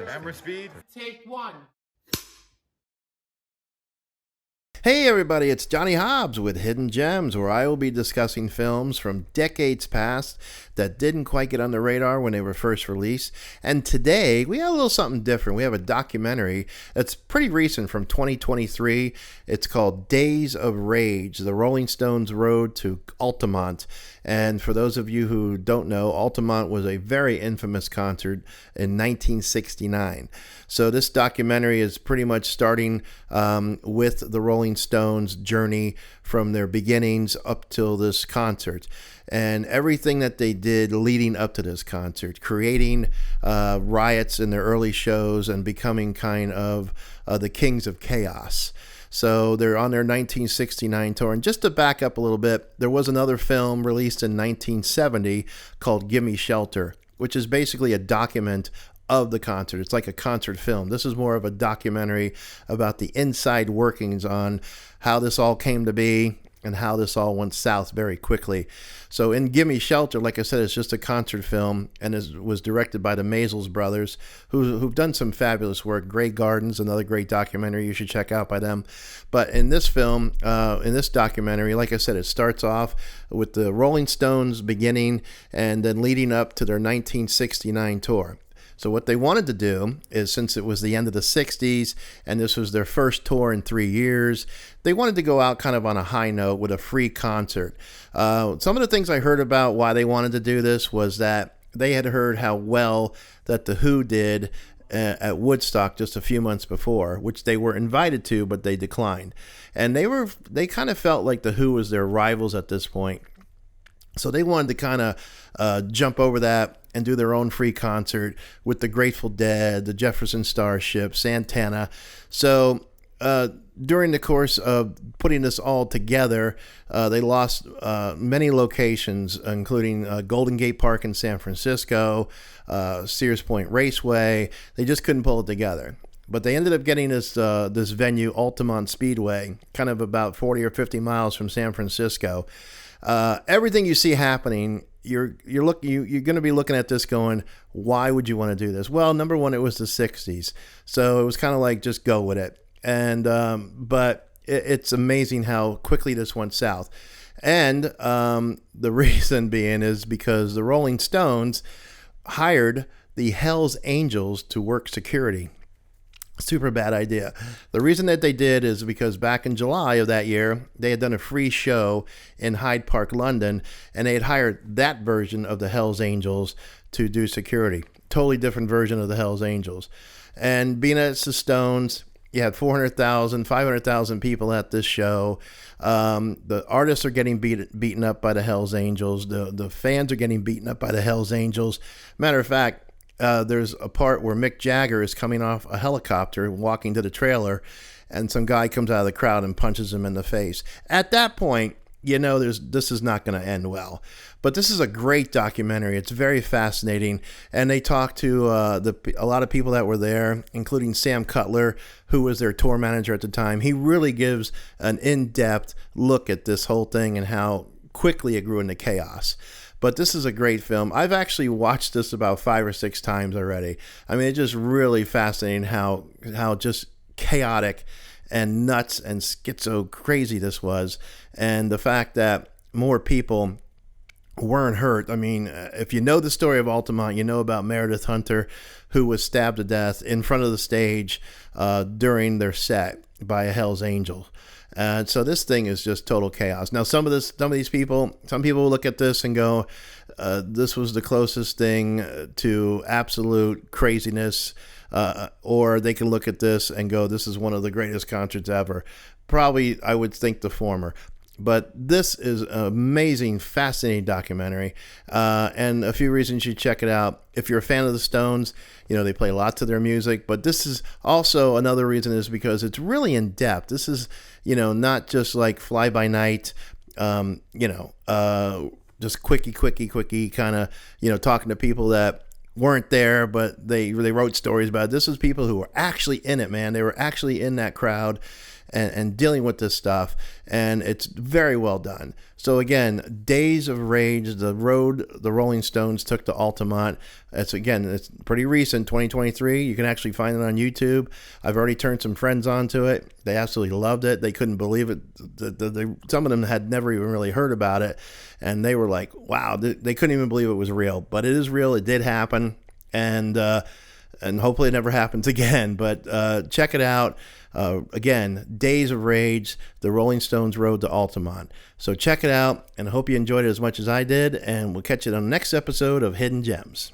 Camera speed. Take one. Hey everybody, it's Johnny Hobbs with Hidden Gems, where I will be discussing films from decades past that didn't quite get on the radar when they were first released. And today, we have a little something different. We have a documentary that's pretty recent from 2023. It's called Days of Rage, the Rolling Stones Road to Altamont. And for those of you who don't know, Altamont was a very infamous concert in 1969. So this documentary is pretty much starting with the Rolling Stones' journey from their beginnings up till this concert, and everything that they did leading up to this concert, creating riots in their early shows and becoming kind of the kings of chaos. So they're on their 1969 tour. And just to back up a little bit, there was another film released in 1970 called Gimme Shelter, which is basically a document of the concert. It's like a concert film. This is more of a documentary about the inside workings on how this all came to be and how this all went south very quickly. So in Gimme Shelter, like I said, it's just a concert film, and it was directed by the Maysles brothers, who've done some fabulous work. Grey Gardens, another great documentary you should check out by them. But in this film, in this documentary, like I said, it starts off with the Rolling Stones beginning and then leading up to their 1969 tour. So what they wanted to do is, since it was the end of the 60s and this was their first tour in 3 years, they wanted to go out kind of on a high note with a free concert. Some of the things I heard about why they wanted to do this was that they had heard how well that The Who did at Woodstock just a few months before, which they were invited to, but they declined. And they kind of felt like The Who was their rivals at this point. So they wanted to kind of jump over that and do their own free concert with the Grateful Dead, the Jefferson Starship, Santana. So during the course of putting this all together, they lost many locations, including Golden Gate Park in San Francisco, Sears Point Raceway. They just couldn't pull it together. But they ended up getting this venue, Altamont Speedway, kind of about 40 or 50 miles from San Francisco. Everything you see happening, you're going to be looking at this going, why would you want to do this? Well, number one, it was the 60s, so it was kind of like, just go with it. And but it's amazing how quickly this went south. And the reason being is because the Rolling Stones hired the Hells Angels to work security. Super bad idea. The reason that they did is because back in July of that year, they had done a free show in Hyde Park, London, and they had hired that version of the Hells Angels to do security. Totally different version of the Hells Angels. And being that it's the Stones, you had 400,000, 500,000 people at this show. The artists are getting beaten up by the Hells Angels. The fans are getting beaten up by the Hells Angels. Matter of fact, there's a part where Mick Jagger is coming off a helicopter, walking to the trailer, and some guy comes out of the crowd and punches him in the face. At that point, you know this is not going to end well. But this is a great documentary. It's very fascinating, and they talk to a lot of people that were there, including Sam Cutler, who was their tour manager at the time. He really gives an in-depth look at this whole thing and how quickly it grew into chaos. But this is a great film. I've actually watched this about 5 or 6 times already. I mean, it's just really fascinating how just chaotic and nuts and schizo crazy this was. And the fact that more people weren't hurt. I mean, if you know the story of Altamont, you know about Meredith Hunter, who was stabbed to death in front of the stage during their set by a Hell's Angel. So this thing is just total chaos. Now, some people look at this and go, this was the closest thing to absolute craziness, or they can look at this and go, this is one of the greatest concerts ever. Probably, I would think the former. But this is an amazing, fascinating documentary, and a few reasons you check it out. If you're a fan of the Stones, you know, they play lots of their music, but this is also another reason is because it's really in depth. This is, you know, not just like fly by night, just quickie kind of, you know, talking to people that weren't there, but they wrote stories about it. This is people who were actually in it, man. They were actually in that crowd. and dealing with this stuff, and it's very well done. So again, Days of Rage, the road the Rolling Stones took to Altamont. It's pretty recent, 2023. You can actually find it on YouTube. I've already turned some friends onto it. They absolutely loved it. They couldn't believe it. Some of them had never even really heard about it, and they were like, wow, they couldn't even believe it was real. But it is real. It did happen, and hopefully it never happens again. But check it out. Again, Days of Rage, the Rolling Stones Road to Altamont. So check it out, and I hope you enjoyed it as much as I did, and we'll catch you on the next episode of Hidden Gems.